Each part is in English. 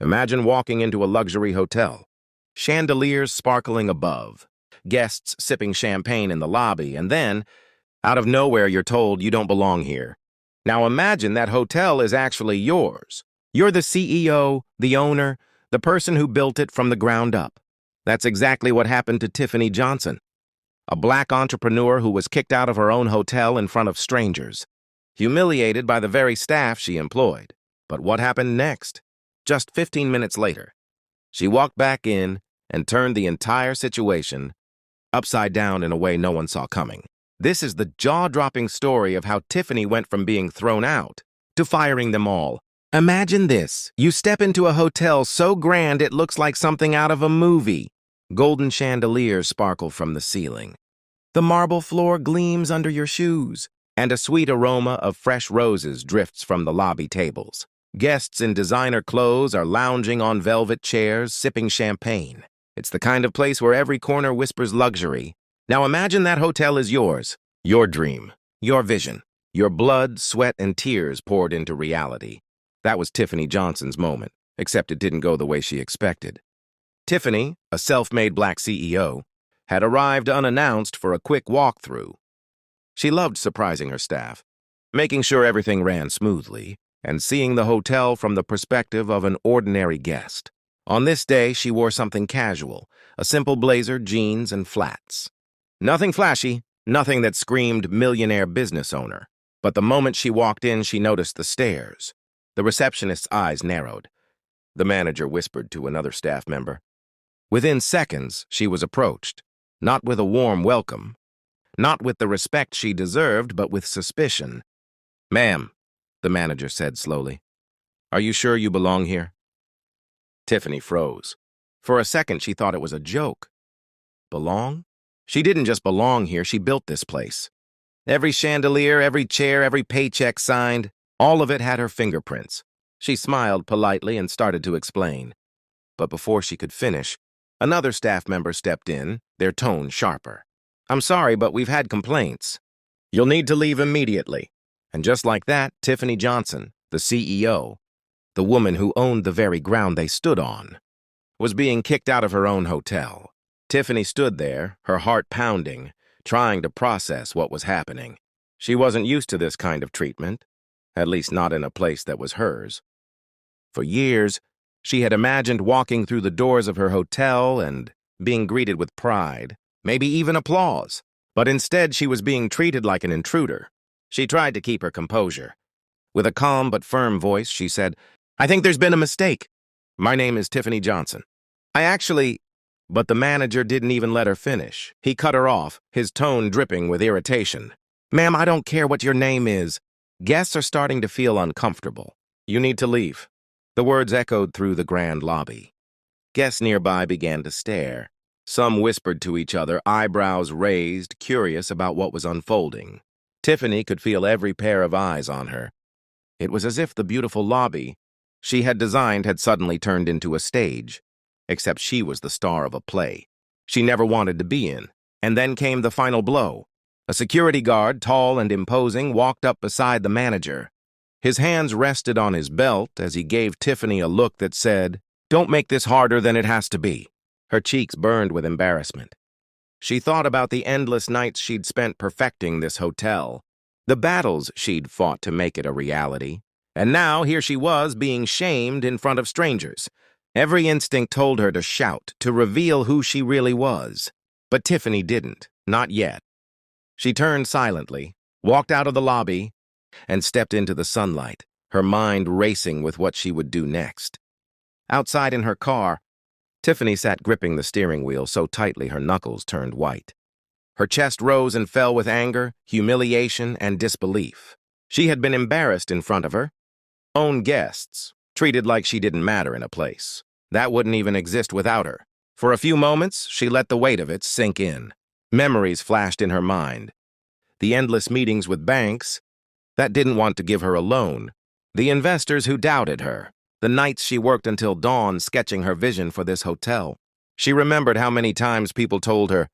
Imagine walking into a luxury hotel. Chandeliers sparkling above, guests sipping champagne in the lobby, and then, out of nowhere, you're told you don't belong here. Now imagine that hotel is actually yours. You're the CEO, the owner, the person who built it from the ground up. That's exactly what happened to Tiffany Johnson, a black entrepreneur who was kicked out of her own hotel in front of strangers, humiliated by the very staff she employed. But what happened next? Just 15 minutes later, she walked back in and turned the entire situation upside down in a way no one saw coming. This is the jaw-dropping story of how Tiffany went from being thrown out to firing them all. Imagine this. You step into a hotel so grand it looks like something out of a movie. Golden chandeliers sparkle from the ceiling. The marble floor gleams under your shoes, and a sweet aroma of fresh roses drifts from the lobby tables. Guests in designer clothes are lounging on velvet chairs, sipping champagne. It's the kind of place where every corner whispers luxury. Now imagine that hotel is yours, your dream, your vision. Your blood, sweat, and tears poured into reality. That was Tiffany Johnson's moment, except it didn't go the way she expected. Tiffany, a self-made black CEO, had arrived unannounced for a quick walkthrough. She loved surprising her staff, making sure everything ran smoothly, and seeing the hotel from the perspective of an ordinary guest. On this day, she wore something casual, a simple blazer, jeans, and flats. Nothing flashy, nothing that screamed millionaire business owner. But the moment she walked in, she noticed the stares. The receptionist's eyes narrowed. The manager whispered to another staff member. Within seconds, she was approached, not with a warm welcome, not with the respect she deserved, but with suspicion. "Ma'am," the manager said slowly, "are you sure you belong here?" Tiffany froze. For a second, she thought it was a joke. Belong? She didn't just belong here, she built this place. Every chandelier, every chair, every paycheck signed, all of it had her fingerprints. She smiled politely and started to explain. But before she could finish, another staff member stepped in, their tone sharper. "I'm sorry, but we've had complaints. You'll need to leave immediately." And just like that, Tiffany Johnson, the CEO, the woman who owned the very ground they stood on, was being kicked out of her own hotel. Tiffany stood there, her heart pounding, trying to process what was happening. She wasn't used to this kind of treatment, at least not in a place that was hers. For years, she had imagined walking through the doors of her hotel and being greeted with pride, maybe even applause. But instead, she was being treated like an intruder. She tried to keep her composure. With a calm but firm voice, she said, "I think there's been a mistake. My name is Tiffany Johnson. I actually—" But the manager didn't even let her finish. He cut her off, his tone dripping with irritation. "Ma'am, I don't care what your name is. Guests are starting to feel uncomfortable. You need to leave." The words echoed through the grand lobby. Guests nearby began to stare. Some whispered to each other, eyebrows raised, curious about what was unfolding. Tiffany could feel every pair of eyes on her. It was as if the beautiful lobby she had designed had suddenly turned into a stage, except she was the star of a play she never wanted to be in. And then came the final blow. A security guard, tall and imposing, walked up beside the manager. His hands rested on his belt as he gave Tiffany a look that said, "Don't make this harder than it has to be." Her cheeks burned with embarrassment. She thought about the endless nights she'd spent perfecting this hotel, the battles she'd fought to make it a reality. And now here she was being shamed in front of strangers. Every instinct told her to shout, to reveal who she really was. But Tiffany didn't, not yet. She turned silently, walked out of the lobby, and stepped into the sunlight, her mind racing with what she would do next. Outside in her car, Tiffany sat gripping the steering wheel so tightly her knuckles turned white. Her chest rose and fell with anger, humiliation, and disbelief. She had been embarrassed in front of her own guests, treated like she didn't matter in a place that wouldn't even exist without her. For a few moments, she let the weight of it sink in. Memories flashed in her mind. The endless meetings with banks that didn't want to give her a loan. The investors who doubted her. The nights she worked until dawn sketching her vision for this hotel. She remembered how many times people told her,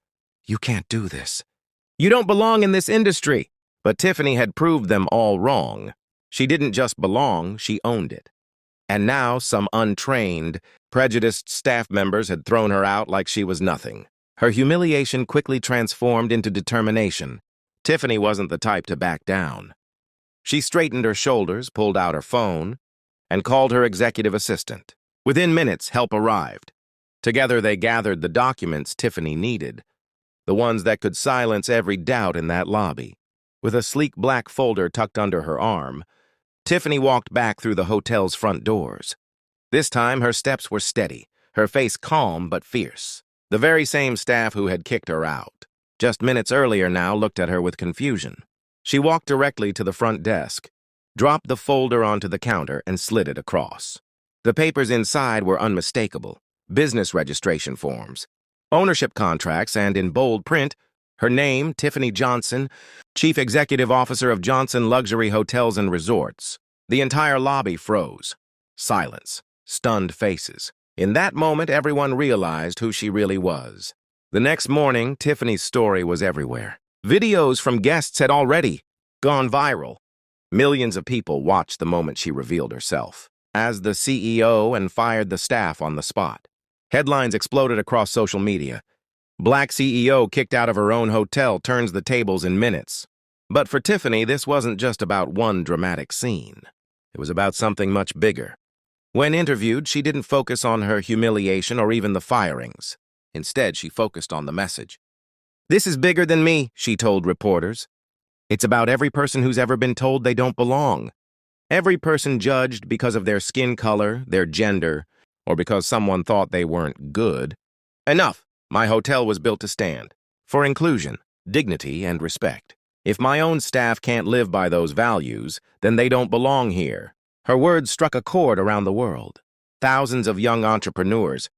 "You can't do this. You don't belong in this industry." But Tiffany had proved them all wrong. She didn't just belong, she owned it. And now some untrained, prejudiced staff members had thrown her out like she was nothing. Her humiliation quickly transformed into determination. Tiffany wasn't the type to back down. She straightened her shoulders, pulled out her phone, and called her executive assistant. Within minutes, help arrived. Together, they gathered the documents Tiffany needed, the ones that could silence every doubt in that lobby. With a sleek black folder tucked under her arm, Tiffany walked back through the hotel's front doors. This time, her steps were steady, her face calm but fierce. The very same staff who had kicked her out, just minutes earlier now, looked at her with confusion. She walked directly to the front desk, dropped the folder onto the counter, and slid it across. The papers inside were unmistakable: business registration forms, ownership contracts, and in bold print, her name, Tiffany Johnson, Chief Executive Officer of Johnson Luxury Hotels and Resorts. The entire lobby froze. Silence. Stunned faces. In that moment, everyone realized who she really was. The next morning, Tiffany's story was everywhere. Videos from guests had already gone viral. Millions of people watched the moment she revealed herself as the CEO and fired the staff on the spot. Headlines exploded across social media. Black CEO kicked out of her own hotel turns the tables in minutes. But for Tiffany, this wasn't just about one dramatic scene. It was about something much bigger. When interviewed, she didn't focus on her humiliation or even the firings. Instead, she focused on the message. "This is bigger than me," she told reporters. "It's about every person who's ever been told they don't belong. Every person judged because of their skin color, their gender, or because someone thought they weren't good. Enough. My hotel was built to stand. For inclusion, dignity, and respect. If my own staff can't live by those values, then they don't belong here." Her words struck a chord around the world. Thousands of young entrepreneurs,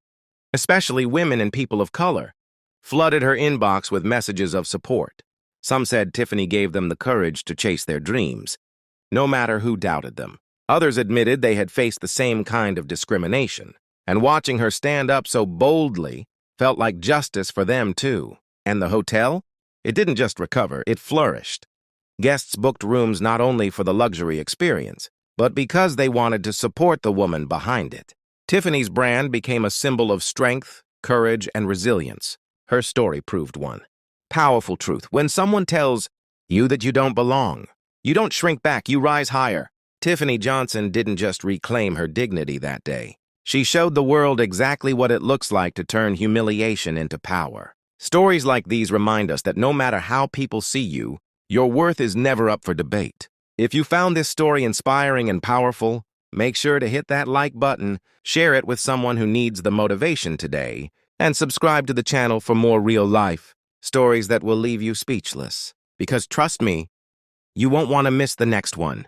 especially women and people of color, flooded her inbox with messages of support. Some said Tiffany gave them the courage to chase their dreams, no matter who doubted them. Others admitted they had faced the same kind of discrimination, and watching her stand up so boldly felt like justice for them too. And the hotel? It didn't just recover, it flourished. Guests booked rooms not only for the luxury experience, but because they wanted to support the woman behind it. Tiffany's brand became a symbol of strength, courage, and resilience. Her story proved one. Powerful truth. When someone tells you that you don't belong, you don't shrink back, you rise higher. Tiffany Johnson didn't just reclaim her dignity that day. She showed the world exactly what it looks like to turn humiliation into power. Stories like these remind us that no matter how people see you, your worth is never up for debate. If you found this story inspiring and powerful, make sure to hit that like button, share it with someone who needs the motivation today, and subscribe to the channel for more real-life stories that will leave you speechless. Because trust me, you won't want to miss the next one.